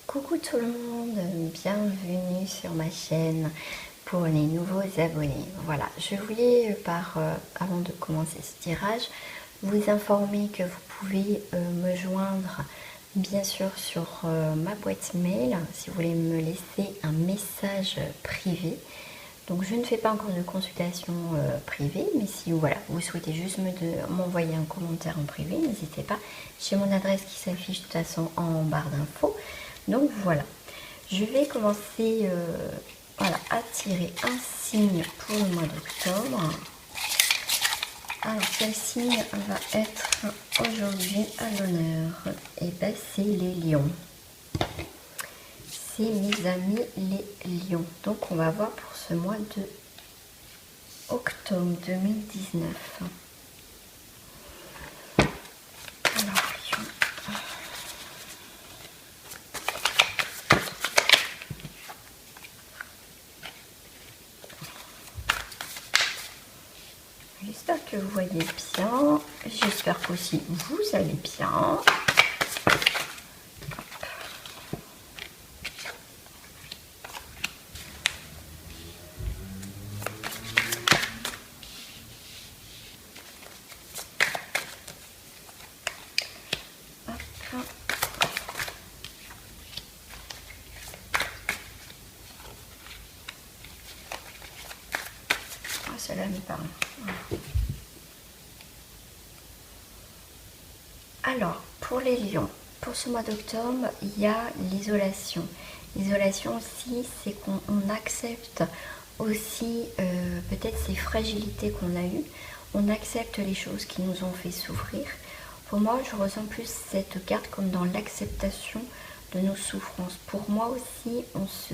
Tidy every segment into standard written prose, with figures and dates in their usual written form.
Coucou tout le monde, bienvenue sur ma chaîne pour les nouveaux abonnés. Voilà, je voulais avant de commencer ce tirage, vous informer que vous pouvez me joindre bien sûr sur ma boîte mail si vous voulez me laisser un message privé. Donc je ne fais pas encore de consultation privée, mais si voilà, vous souhaitez juste m'envoyer un commentaire en privé, n'hésitez pas. J'ai mon adresse qui s'affiche de toute façon en barre d'infos. Donc voilà, je vais commencer à tirer un signe pour le mois d'octobre. Alors quel signe va être aujourd'hui à l'honneur? Et bien c'est les lions. C'est mes amis les lions. Donc on va voir pour ce mois de octobre 2019. Alors lion. J'espère que vous voyez bien. J'espère qu'aussi vous allez bien. Cela me parle. Alors, pour les lions, pour ce mois d'octobre, il y a l'isolation. L'isolation aussi, c'est qu'on accepte aussi peut-être ces fragilités qu'on a eues. On accepte les choses qui nous ont fait souffrir. Pour moi, je ressens plus cette carte comme dans l'acceptation de nos souffrances. Pour moi aussi, on se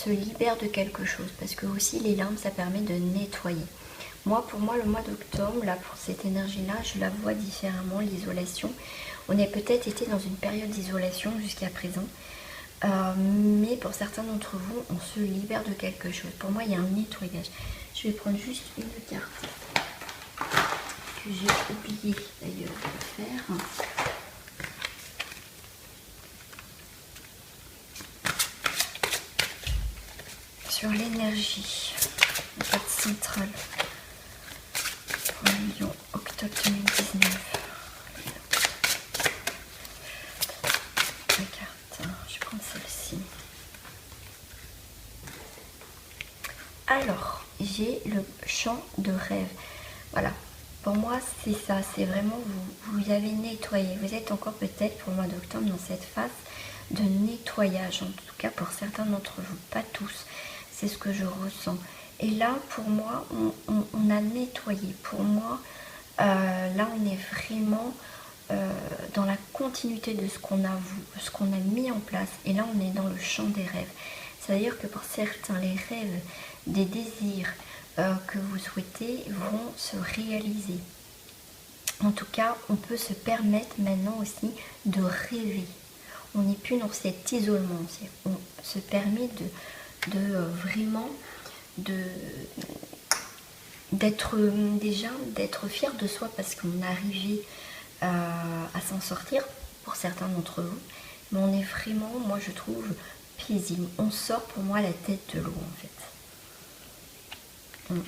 libère de quelque chose, parce que aussi les larmes, ça permet de nettoyer. Pour moi, le mois d'octobre, là, pour cette énergie-là, je la vois différemment, l'isolation. On a peut-être été dans une période d'isolation jusqu'à présent, mais pour certains d'entre vous, on se libère de quelque chose. Pour moi, il y a un nettoyage. Je vais prendre juste une carte que j'ai oublié d'ailleurs de faire. Sur l'énergie, la carte centrale pour le lion, octobre 2019. La carte, je vais prendre celle-ci. Alors, j'ai le champ de rêve. Voilà, pour moi c'est ça, c'est vraiment vous avez nettoyé. Vous êtes encore peut-être pour le mois d'octobre dans cette phase de nettoyage, en tout cas pour certains d'entre vous, pas tous. C'est ce que je ressens. Et là, pour moi, on a nettoyé. Pour moi, là, on est vraiment dans la continuité de ce qu'on a mis en place. Et là, on est dans le champ des rêves. C'est-à-dire que pour certains, les rêves, des désirs que vous souhaitez vont se réaliser. En tout cas, on peut se permettre maintenant aussi de rêver. On n'est plus dans cet isolement. On se permet vraiment d'être fier de soi parce qu'on est arrivé à s'en sortir pour certains d'entre vous, mais on est vraiment, moi je trouve, paisible. On sort pour moi la tête de l'eau en fait.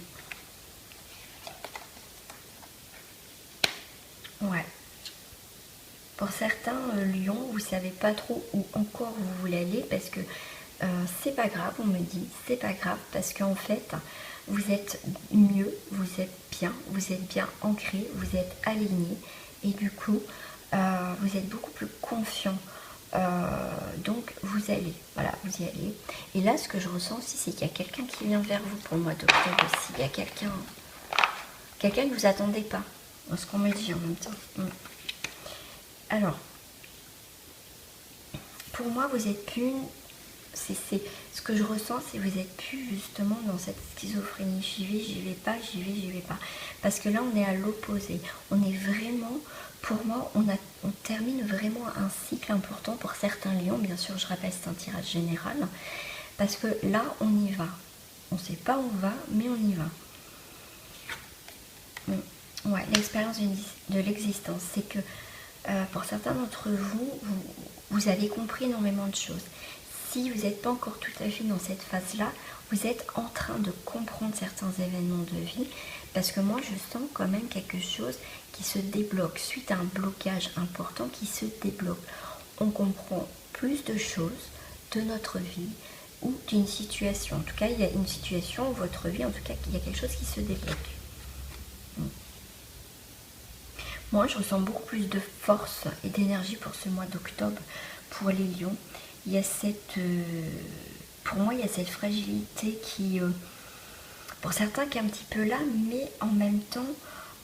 Ouais. Pour certains lions, vous savez pas trop où encore vous voulez aller parce que c'est pas grave, on me dit, c'est pas grave parce qu'en fait, vous êtes mieux, vous êtes bien ancré, vous êtes aligné et du coup, vous êtes beaucoup plus confiant. Donc vous allez, voilà, vous y allez. Et là, ce que je ressens aussi, c'est qu'il y a quelqu'un qui vient vers vous pour le mois d'octobre aussi. Il y a quelqu'un que vous attendez pas, ce qu'on me dit en même temps. Alors, pour moi, vous êtes plus... C'est ce que je ressens, c'est que vous êtes plus justement dans cette schizophrénie. J'y vais pas, j'y vais pas. Parce que là, on est à l'opposé. On est vraiment, pour moi, on termine vraiment un cycle important pour certains lions. Bien sûr, je rappelle, c'est un tirage général. Parce que là, on y va. On ne sait pas où on va, mais on y va. Ouais, l'expérience de l'existence, c'est que pour certains d'entre vous, vous avez compris énormément de choses. Si vous n'êtes pas encore tout à fait dans cette phase-là, vous êtes en train de comprendre certains événements de vie, parce que moi je sens quand même quelque chose qui se débloque, suite à un blocage important qui se débloque. On comprend plus de choses de notre vie ou d'une situation. En tout cas, il y a une situation, votre vie, en tout cas, il y a quelque chose qui se débloque. Moi, je ressens beaucoup plus de force et d'énergie pour ce mois d'octobre, pour les lions. Il y a cette... pour moi, il y a cette fragilité qui... pour certains, qui est un petit peu là, mais en même temps,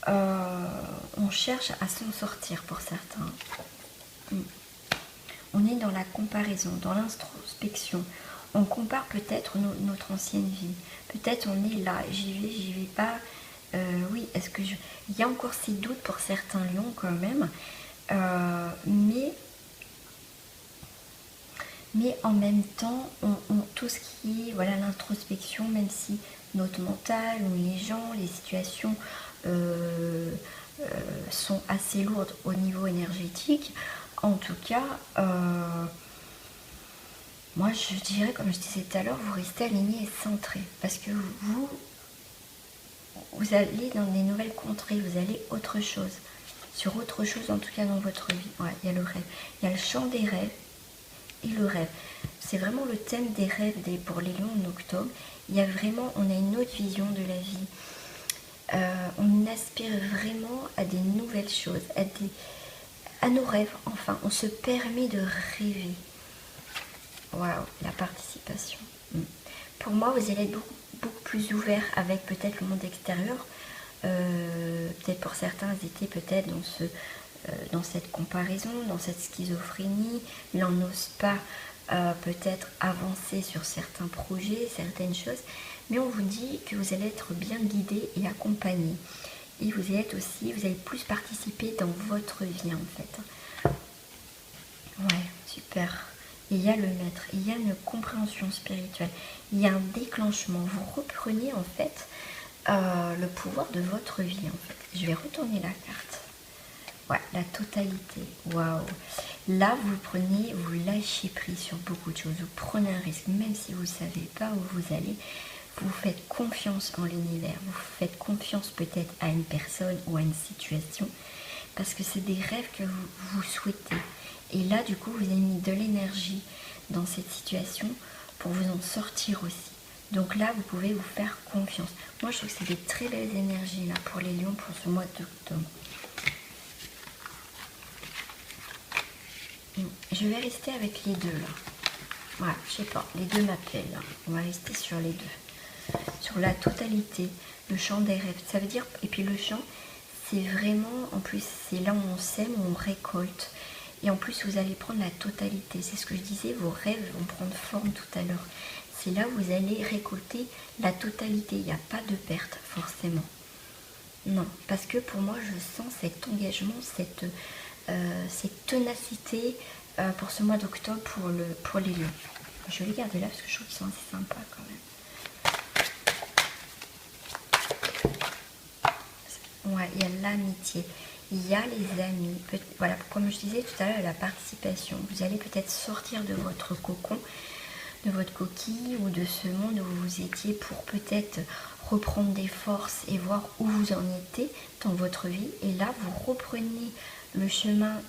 on cherche à s'en sortir pour certains. On est dans la comparaison, dans l'introspection. On compare peut-être notre ancienne vie. Peut-être on est là, j'y vais pas. Oui, est-ce que je... Il y a encore ces doutes pour certains lions quand même. Mais en même temps, tout ce qui est voilà, l'introspection, même si notre mental ou les gens, les situations sont assez lourdes au niveau énergétique, en tout cas, moi je dirais, comme je disais tout à l'heure, vous restez aligné et centré, parce que vous allez dans des nouvelles contrées, vous allez sur autre chose en tout cas dans votre vie. Ouais, il y a le rêve, il y a le champ des rêves et le rêve. C'est vraiment le thème des rêves pour les lions en octobre. Il y a vraiment, on a une autre vision de la vie. On aspire vraiment à des nouvelles choses, à nos rêves, enfin, on se permet de rêver. Waouh, la participation. Pour moi, vous allez être beaucoup plus ouvert avec peut-être le monde extérieur. Peut-être pour certains, ils étaient peut-être dans cette comparaison, dans cette schizophrénie. Là, on n'ose pas peut-être avancer sur certains projets, certaines choses. Mais on vous dit que vous allez être bien guidé et accompagné. Et vous allez plus participer dans votre vie en fait. Ouais, super. Il y a le maître, il y a une compréhension spirituelle, il y a un déclenchement. Vous reprenez en fait le pouvoir de votre vie en fait. Je vais retourner la carte. Ouais, la totalité. Waouh. Là, vous lâchez prise sur beaucoup de choses. Vous prenez un risque, même si vous ne savez pas où vous allez. Vous faites confiance en l'univers. Vous faites confiance peut-être à une personne ou à une situation. Parce que c'est des rêves que vous souhaitez. Et là, du coup, vous avez mis de l'énergie dans cette situation pour vous en sortir aussi. Donc là, vous pouvez vous faire confiance. Moi, je trouve que c'est des très belles énergies là pour les lions pour ce mois d'octobre. Je vais rester avec les deux là. Voilà, je sais pas, les deux m'appellent là. On va rester sur les deux. Sur la totalité, le champ des rêves. Ça veut dire, et puis le champ, c'est vraiment, en plus, c'est là où on sème, où on récolte. Et en plus, vous allez prendre la totalité. C'est ce que je disais, vos rêves vont prendre forme tout à l'heure. C'est là où vous allez récolter la totalité. Il n'y a pas de perte, forcément. Non, parce que pour moi, je sens cet engagement, cette ténacité pour ce mois d'octobre pour les lions. Je vais les garder là parce que je trouve qu'ils sont assez sympas quand même. Ouais, il y a l'amitié. Il y a les amis, voilà, comme je disais tout à l'heure, la participation. Vous allez peut-être sortir de votre cocon, de votre coquille ou de ce monde où vous étiez pour peut-être reprendre des forces et voir où vous en étiez dans votre vie. Et là, vous reprenez le chemin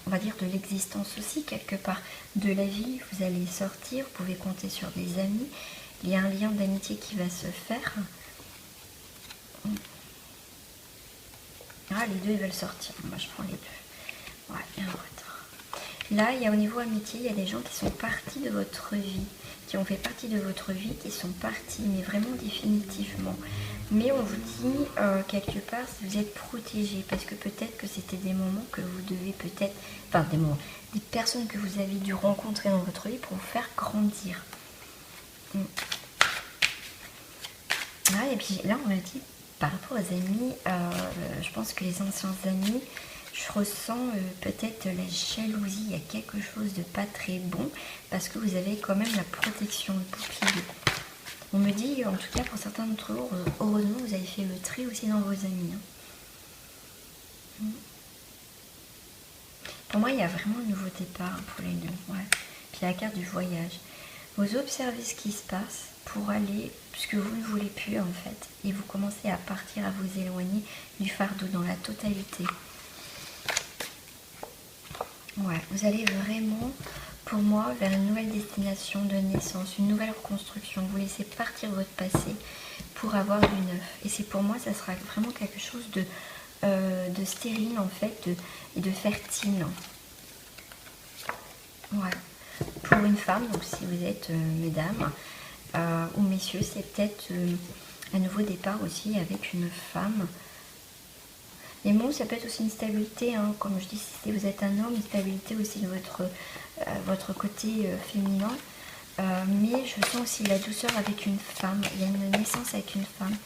on va dire, de l'existence aussi, quelque part, de la vie. Vous allez sortir, vous pouvez compter sur des amis. Il y a un lien d'amitié qui va se faire. Ah, les deux, ils veulent sortir. Moi, je prends les deux. Ouais, il y a un retard. Là, il y a au niveau amitié, il y a des gens qui sont partis de votre vie, qui ont fait partie de votre vie, qui sont partis, mais vraiment définitivement. Mais on vous dit, quelque part, vous êtes protégés, parce que peut-être que c'était des moments que vous devez peut-être... Enfin, des personnes que vous avez dû rencontrer dans votre vie pour vous faire grandir. Ah, et puis là, on m'a dit... Par rapport aux amis, je pense que les anciens amis, je ressens peut-être la jalousie. Il y a quelque chose de pas très bon parce que vous avez quand même la protection, le bouclier. On me dit, en tout cas pour certains d'entre vous, heureusement vous avez fait le tri aussi dans vos amis. Pour moi, il y a vraiment un nouveau départ pour les lions. Ouais. Puis la carte du voyage. Vous observez ce qui se passe pour aller, puisque vous ne voulez plus en fait. Et vous commencez à partir, à vous éloigner du fardeau dans la totalité. Ouais, vous allez vraiment, pour moi, vers une nouvelle destination de naissance, une nouvelle reconstruction. Vous laissez partir votre passé pour avoir du neuf. Et c'est pour moi, ça sera vraiment quelque chose de stérile en fait, et de fertile. Ouais. Pour une femme, donc si vous êtes mesdames ou messieurs, c'est peut-être un nouveau départ aussi avec une femme. Les mots, ça peut être aussi une stabilité, hein, comme je dis, si vous êtes un homme, une stabilité aussi de votre côté féminin. Mais je sens aussi la douceur avec une femme. Il y a une naissance avec une femme.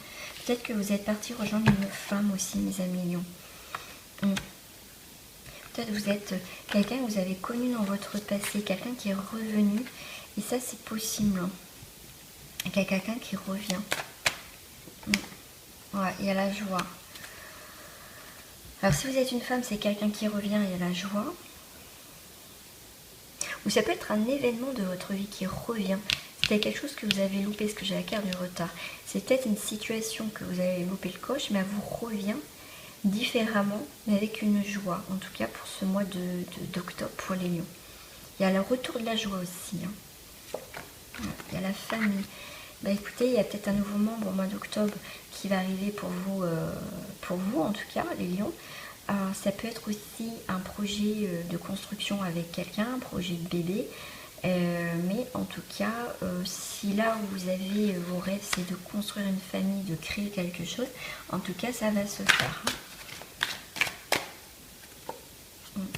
Peut-être que vous êtes parti rejoindre une femme aussi, mes amis lions. Peut-être que vous êtes quelqu'un que vous avez connu dans votre passé, quelqu'un qui est revenu. Et ça, c'est possible. Il y a quelqu'un qui revient. Ouais, il y a la joie. Alors, si vous êtes une femme, c'est quelqu'un qui revient, il y a la joie. Ou ça peut être un événement de votre vie qui revient. C'était quelque chose que vous avez loupé, parce que j'ai la carte du retard. C'est peut-être une situation que vous avez loupé le coche, mais elle vous revient différemment, mais avec une joie. En tout cas, pour ce mois d'octobre pour les lions. Il y a le retour de la joie aussi. Hein. Il y a la famille. Bah écoutez, il y a peut-être un nouveau membre au mois d'octobre qui va arriver pour vous en tout cas, les lions. Ça peut être aussi un projet de construction avec quelqu'un, un projet de bébé. Mais en tout cas, si là où vous avez vos rêves, c'est de construire une famille, de créer quelque chose, en tout cas, ça va se faire.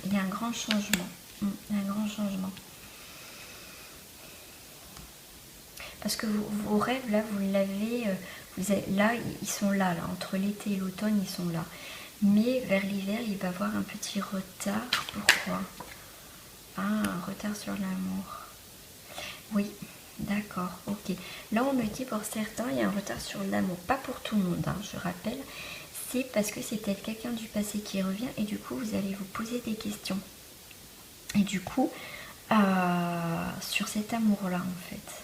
Il y a un grand changement. Il y a un grand changement. Parce que vos rêves, là, vous l'avez, là, ils sont là, entre l'été et l'automne, ils sont là. Mais vers l'hiver, il va y avoir un petit retard. Pourquoi? Ah, un retard sur l'amour. Oui, d'accord, ok. Là, on me dit pour certains, il y a un retard sur l'amour. Pas pour tout le monde, hein, je rappelle. C'est parce que c'est peut-être quelqu'un du passé qui revient et du coup, vous allez vous poser des questions. Et du coup, sur cet amour-là, en fait.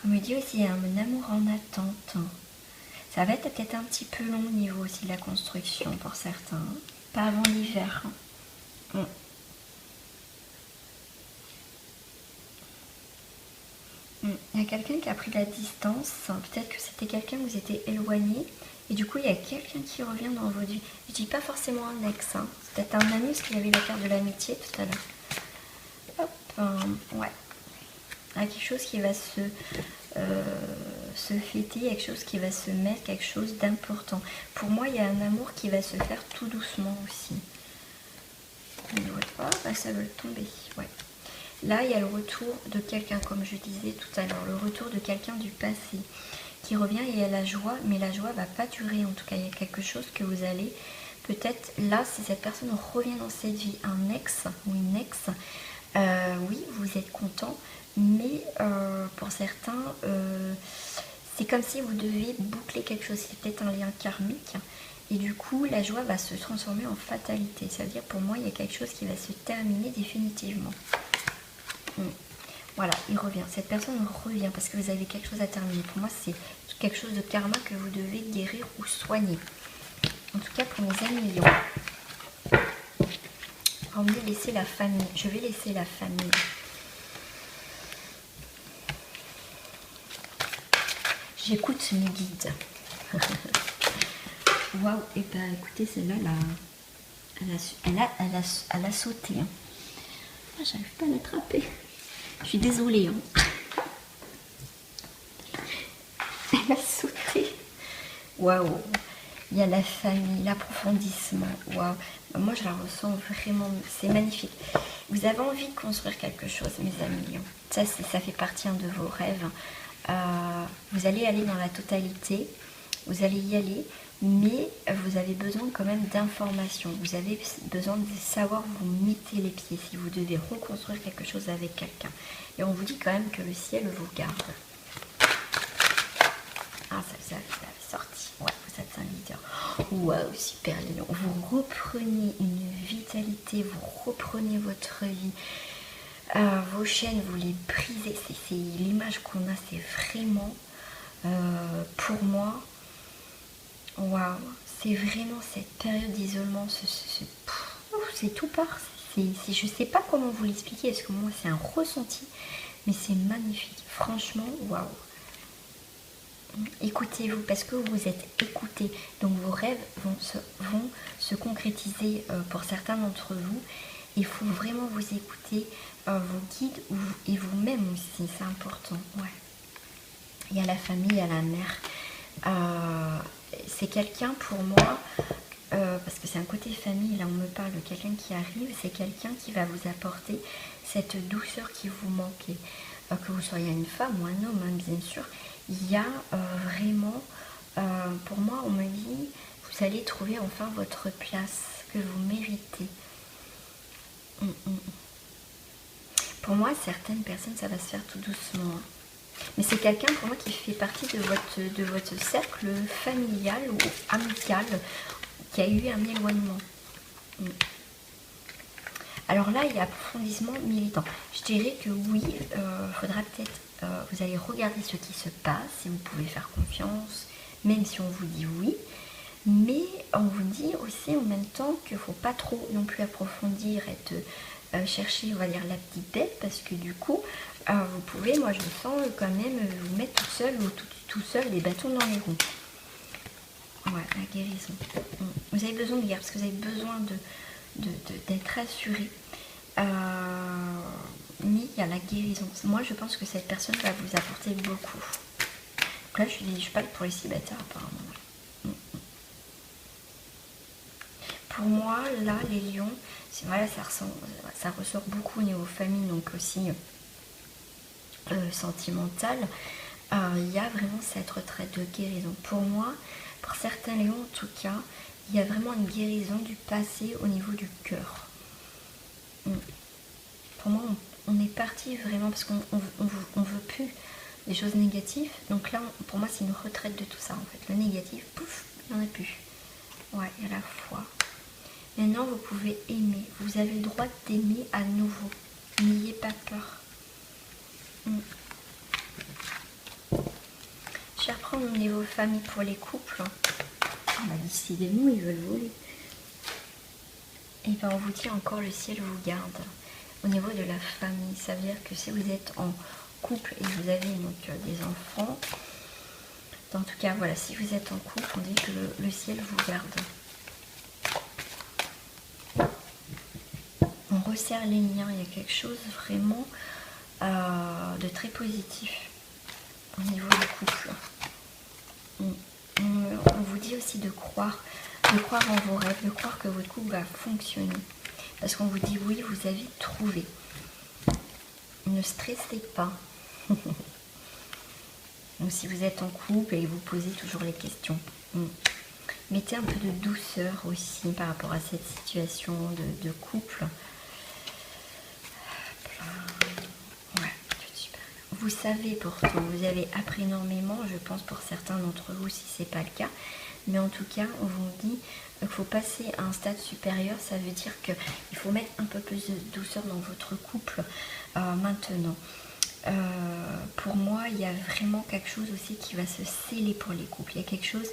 On me dit aussi un amour en attente. Ça va être peut-être un petit peu long au niveau aussi de la construction pour certains. Pas avant l'hiver. Il y a quelqu'un qui a pris de la distance. Peut-être que c'était quelqu'un où vous étiez éloigné. Et du coup, il y a quelqu'un qui revient dans votre vie. Je dis pas forcément un ex. Hein. C'est peut-être un ami parce qu'il y avait la carte de l'amitié tout à l'heure. Hop, ouais. Il y a quelque chose qui va se fêter, quelque chose qui va se mettre, quelque chose d'important. Pour moi, il y a un amour qui va se faire tout doucement aussi. Ça veut tomber. Ouais. Là, il y a le retour de quelqu'un, comme je disais tout à l'heure, le retour de quelqu'un du passé qui revient et il y a la joie, mais la joie ne va pas durer. En tout cas, il y a quelque chose que vous allez, peut-être là, si cette personne revient dans cette vie, un ex ou une ex, oui, vous êtes content, mais pour certains, c'est comme si vous deviez boucler quelque chose. C'est peut-être un lien karmique. Et du coup, la joie va se transformer en fatalité. Ça veut dire, pour moi, il y a quelque chose qui va se terminer définitivement. Voilà, il revient. Cette personne revient parce que vous avez quelque chose à terminer. Pour moi, c'est quelque chose de karma que vous devez guérir ou soigner. En tout cas, pour mes amis lions. On me dit laisser la famille. Je vais laisser la famille. J'écoute mes guides. Waouh, et ben écoutez, celle-là, elle a sauté. Hein. Ah, j'arrive pas à l'attraper. Je suis désolée. Hein. Elle a sauté. Waouh. Il y a la famille, l'approfondissement. Waouh. Moi, je la ressens vraiment. C'est magnifique. Vous avez envie de construire quelque chose, mes amis. Ça fait partie de vos rêves. Vous allez aller dans la totalité. Vous allez y aller. Mais vous avez besoin quand même d'informations. Vous avez besoin de savoir où vous mettez les pieds si vous devez reconstruire quelque chose avec quelqu'un. Et on vous dit quand même que le ciel vous garde. Ah, ça est sorti. Ouais, vous êtes un leader. Oh, Waouh, super lion. Vous reprenez une vitalité, vous reprenez votre vie. Vos chaînes, vous les brisez. C'est l'image qu'on a, c'est vraiment, pour moi, waouh, c'est vraiment cette période d'isolement, c'est tout part. Je sais pas comment vous l'expliquer, parce que moi, c'est un ressenti, mais c'est magnifique. Franchement, waouh. Écoutez-vous, parce que vous êtes écouté, donc vos rêves vont se concrétiser pour certains d'entre vous. Il faut vraiment vous écouter, vos guides et vous-même aussi, c'est important. Ouais. Il y a la famille, il y a la mère. C'est quelqu'un pour moi, parce que c'est un côté famille, là on me parle de quelqu'un qui arrive, c'est quelqu'un qui va vous apporter cette douceur qui vous manquait. Que vous soyez une femme ou un homme, hein, bien sûr, il y a vraiment, pour moi on me dit, vous allez trouver enfin votre place que vous méritez. Pour moi, certaines personnes, ça va se faire tout doucement. Hein. Mais c'est quelqu'un pour moi qui fait partie de votre cercle familial ou amical, qui a eu un éloignement. Alors là, il y a approfondissement militant. Je dirais que oui, faudra peut-être, vous allez regarder ce qui se passe, si vous pouvez faire confiance, même si on vous dit oui. Mais on vous dit aussi en même temps qu'il ne faut pas trop non plus approfondir, chercher, on va dire, la petite bête, parce que du coup, vous pouvez, moi je sens quand même, vous mettre tout seul ou tout seul les bâtons dans les roues. Ouais, la guérison. Vous avez besoin de guerre, parce que vous avez besoin d'être rassuré. Mais il y a la guérison. Moi, je pense que cette personne va vous apporter beaucoup. Donc là, je parle pour les célibataires, apparemment. Pour moi, là, les lions, voilà, ça ressort beaucoup au niveau famille, donc aussi sentimental. Il y a vraiment cette retraite de guérison. Pour moi, pour certains lions en tout cas, il y a vraiment une guérison du passé au niveau du cœur. Pour moi, on est parti vraiment parce qu'on veut plus des choses négatives. Donc là, pour moi, c'est une retraite de tout ça en fait. Le négatif, pouf, il n'y en a plus. Ouais, il y a la foi. Maintenant, vous pouvez aimer. Vous avez le droit d'aimer à nouveau. N'ayez pas peur. Je vais reprendre au niveau famille pour les couples. On a décidé, nous, ils veulent voler. Et bien, on vous dit encore, le ciel vous garde. Au niveau de la famille, ça veut dire que si vous êtes en couple et vous avez donc des enfants, en tout cas, voilà, si vous êtes en couple, on dit que le ciel vous garde. On resserre les liens, il y a quelque chose vraiment de très positif au niveau du couple. On vous dit aussi de croire en vos rêves, de croire que votre couple va fonctionner. Parce qu'on vous dit oui, vous avez trouvé. Ne stressez pas. Donc si vous êtes en couple et vous posez toujours les questions, mettez un peu de douceur aussi par rapport à cette situation de couple. Ouais, super. Vous savez pourtant, vous avez appris énormément, je pense pour certains d'entre vous si ce n'est pas le cas. Mais en tout cas, on vous dit qu'il faut passer à un stade supérieur. Ça veut dire qu'il faut mettre un peu plus de douceur dans votre couple maintenant. Pour moi, il y a vraiment quelque chose aussi qui va se sceller pour les couples. Il y a quelque chose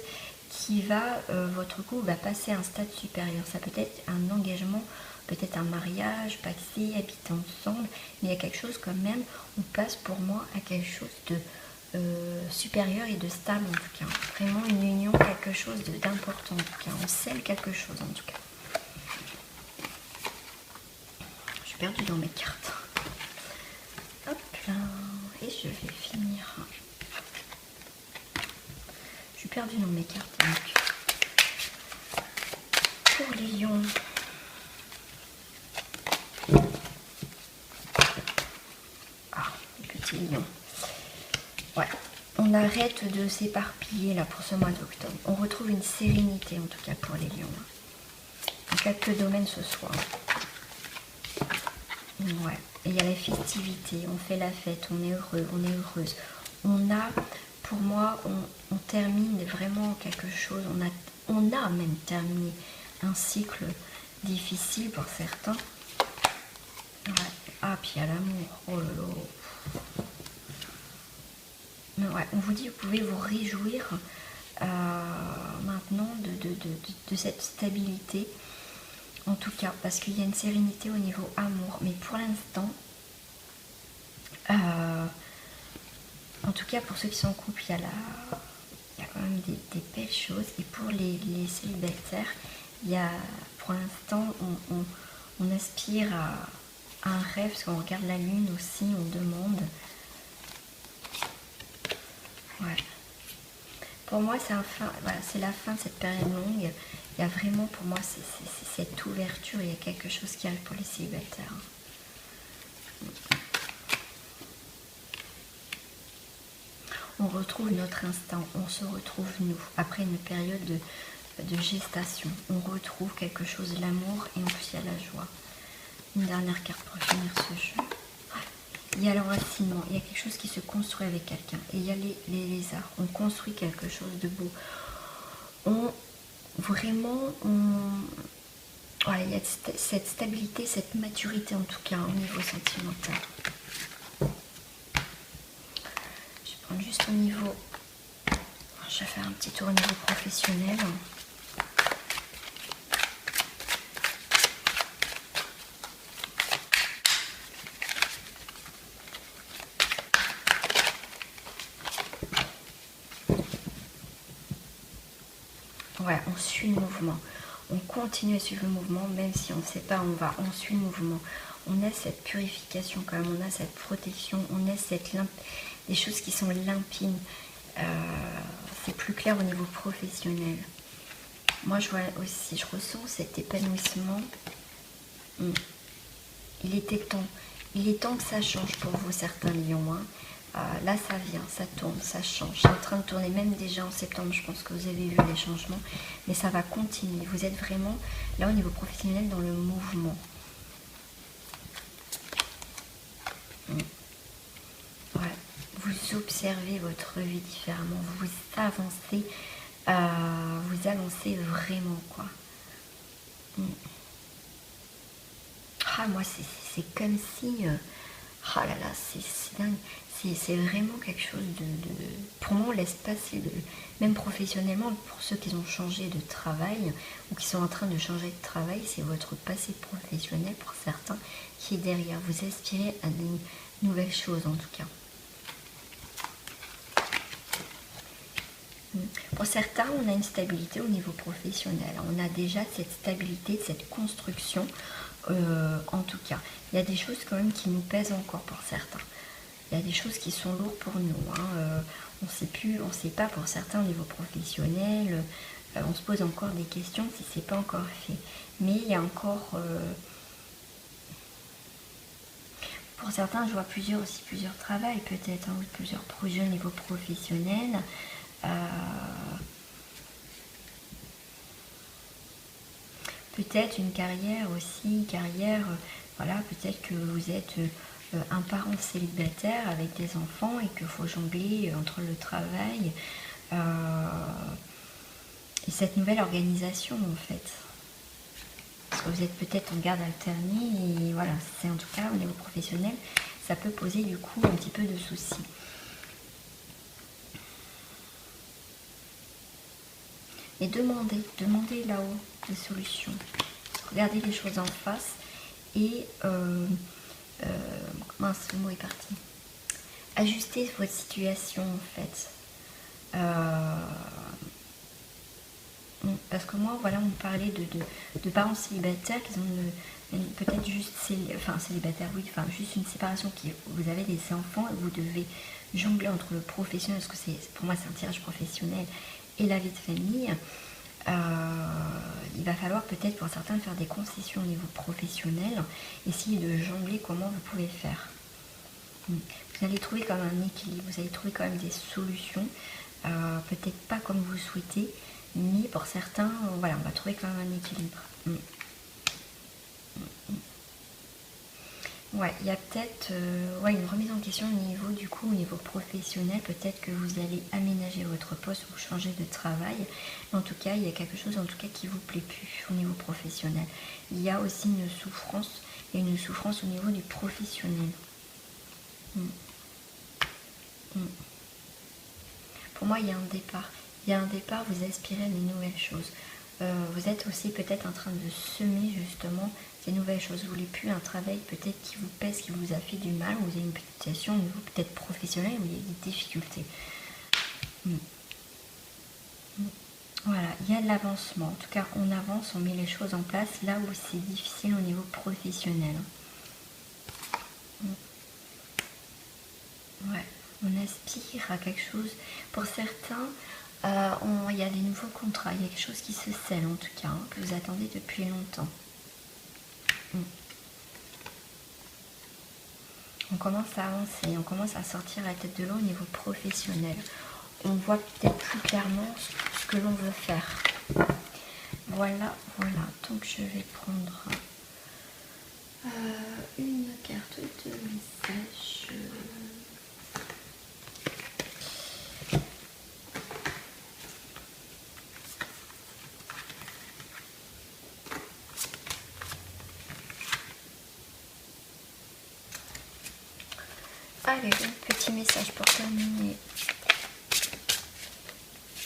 qui va, votre couple va passer à un stade supérieur. Ça peut être un engagement, peut-être un mariage, paxé, habiter ensemble. Mais il y a quelque chose quand même, on passe pour moi à quelque chose de supérieur et de stable en tout cas. Vraiment une union, quelque chose d'important en tout cas. On scelle quelque chose en tout cas. Je suis perdue dans mes cartes. Hop là. Et je vais finir. Je suis perdue dans mes cartes. Donc. Pour les lions. Ah, les petits lions. Ouais, on arrête de s'éparpiller là pour ce mois d'octobre. On retrouve une sérénité en tout cas pour les lions. Dans quelques domaines ce soir. Ouais, et il y a la festivité, on fait la fête, on est heureux, on est heureuse. On a, pour moi, on termine vraiment quelque chose, on a on a même terminé un cycle difficile pour certains. Ouais. Ah, puis à l'amour, oh là là. Mais ouais, on vous dit, vous pouvez vous réjouir maintenant de cette stabilité, en tout cas, parce qu'il y a une sérénité au niveau amour. Mais pour l'instant, en tout cas pour ceux qui sont en couple, il y a quand même des belles choses. Et pour les célibataires, il y a, pour l'instant, on aspire à un rêve, parce qu'on regarde la lune aussi, on demande. Ouais. Pour moi, c'est voilà, la fin de cette période longue. Il y a vraiment, pour moi, c'est cette ouverture. Il y a quelque chose qui arrive pour les célibataires. On retrouve notre instinct, on se retrouve nous, après une période de gestation. On retrouve quelque chose, l'amour, et en plus il y a la joie. Une dernière carte pour finir ce jeu. Il y a l'enracinement, il y a quelque chose qui se construit avec quelqu'un. Et il y a les lézards, on construit quelque chose de beau. Voilà, il y a cette stabilité, cette maturité en tout cas au niveau sentimental. Je vais prendre juste au niveau, je vais faire un petit tour au niveau professionnel. Ouais, on suit le mouvement. On continue à suivre le mouvement, même si on ne sait pas où on suit le mouvement. On a cette purification quand même, on a cette protection, on a des choses qui sont limpides. C'est plus clair au niveau professionnel. Moi, je vois aussi, je ressens cet épanouissement. Il était temps. Il est temps que ça change pour vous, certains lions. Hein. Là, ça vient, ça tourne, ça change. C'est en train de tourner, même déjà en septembre, je pense que vous avez vu les changements. Mais ça va continuer. Vous êtes vraiment, là, au niveau professionnel, dans le mouvement. Ouais. Vous observez votre vie différemment. Vous avancez, vraiment, quoi. Ah, moi, c'est comme si... ah là là, c'est dingue. C'est vraiment quelque chose de... Pour moi, on laisse passer, même professionnellement, pour ceux qui ont changé de travail ou qui sont en train de changer de travail, c'est votre passé professionnel, pour certains, qui est derrière. Vous aspirez à de nouvelles choses, en tout cas. Pour certains, on a une stabilité au niveau professionnel. On a déjà cette stabilité, cette construction, en tout cas. Il y a des choses quand même qui nous pèsent encore pour certains. Il y a des choses qui sont lourdes pour nous. Hein. On ne sait pas pour certains au niveau professionnel. On se pose encore des questions si ce n'est pas encore fait. Mais il y a encore... pour certains, je vois plusieurs travails peut-être, hein, plusieurs projets au niveau professionnel. Peut-être une carrière aussi, voilà, peut-être que vous êtes un parent célibataire avec des enfants et qu'il faut jongler entre le travail et cette nouvelle organisation en fait. Parce que vous êtes peut-être en garde alternée et voilà, c'est en tout cas au niveau professionnel, ça peut poser du coup un petit peu de soucis. Et demandez là-haut des solutions. Regardez les choses en face et mince, le mot est parti. Ajustez votre situation en fait. Parce que moi, voilà, on me parlait de parents célibataires qui ont peut-être juste célibataire, oui, enfin juste une séparation vous avez des enfants et vous devez jongler entre le professionnel, parce que pour moi c'est un tirage professionnel, et la vie de famille. Il va falloir peut-être pour certains faire des concessions au niveau professionnel, essayer de jongler comment vous pouvez faire. Vous allez trouver quand même un équilibre, vous allez trouver quand même des solutions, peut-être pas comme vous souhaitez, mais pour certains, voilà, on va trouver quand même un équilibre. Ouais, il y a peut-être ouais, une remise en question au niveau du coup, au niveau professionnel. Peut-être que vous allez aménager votre poste ou changer de travail. Mais en tout cas, il y a quelque chose en tout cas qui vous plaît plus au niveau professionnel. Il y a aussi une souffrance, et une souffrance au niveau du professionnel. Mm. Mm. Pour moi, il y a un départ. Il y a un départ, vous aspirez à de nouvelles choses. Vous êtes aussi peut-être en train de semer justement ces nouvelles choses. Vous voulez plus un travail peut-être qui vous pèse, qui vous a fait du mal, ou vous avez une petite situation au niveau peut-être professionnel où il y a des difficultés. Mm. Mm. Voilà, il y a de l'avancement. En tout cas, on avance, on met les choses en place là où c'est difficile au niveau professionnel. Mm. Ouais, on aspire à quelque chose. Pour certains, il y a des nouveaux contrats, il y a quelque chose qui se scelle en tout cas, hein, que vous attendez depuis longtemps. Mm. On commence à avancer, on commence à sortir la tête de l'eau au niveau professionnel. On voit peut-être plus clairement ce que l'on veut faire. Voilà, voilà. Donc je vais prendre une carte de message. Allez, un petit message pour terminer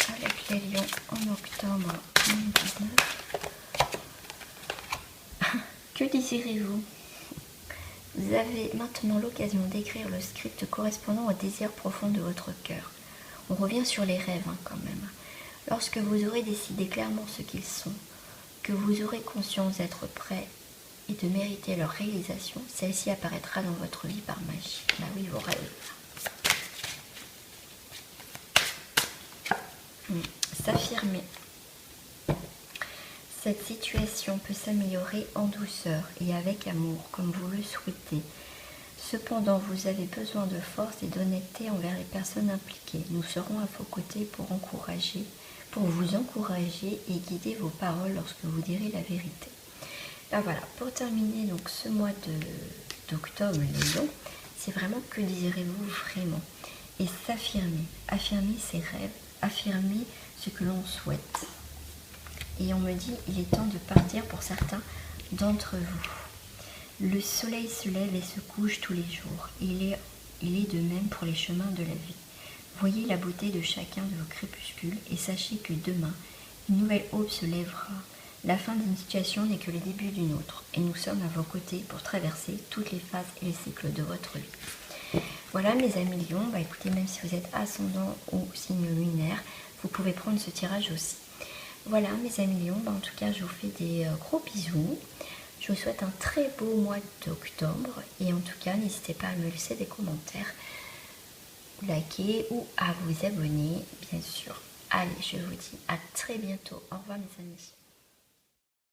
avec les lions en octobre 2019. Que désirez-vous? Vous avez maintenant l'occasion d'écrire le script correspondant au désir profond de votre cœur. On revient sur les rêves quand même. Lorsque vous aurez décidé clairement ce qu'ils sont, que vous aurez conscience d'être prêt et de mériter leur réalisation, celle-ci apparaîtra dans votre vie par magie. Bah oui, vos rêves. S'affirmer. Cette situation peut s'améliorer en douceur et avec amour, comme vous le souhaitez. Cependant, vous avez besoin de force et d'honnêteté envers les personnes impliquées. Nous serons à vos côtés pour vous encourager et guider vos paroles lorsque vous direz la vérité. Là voilà, pour terminer donc ce mois d'octobre, les lions, c'est vraiment que désirez-vous vraiment? Et s'affirmer, affirmer ses rêves, affirmer ce que l'on souhaite. Et on me dit, il est temps de partir pour certains d'entre vous. Le soleil se lève et se couche tous les jours. Il est de même pour les chemins de la vie. Voyez la beauté de chacun de vos crépuscules et sachez que demain, une nouvelle aube se lèvera. La fin d'une situation n'est que le début d'une autre. Et nous sommes à vos côtés pour traverser toutes les phases et les cycles de votre vie. Voilà mes amis lions, bah écoutez, même si vous êtes ascendant ou signe lunaire, vous pouvez prendre ce tirage aussi. Voilà mes amis lions, bah en tout cas je vous fais des gros bisous. Je vous souhaite un très beau mois d'octobre et en tout cas n'hésitez pas à me laisser des commentaires, liker ou à vous abonner bien sûr. Allez, je vous dis à très bientôt. Au revoir mes amis.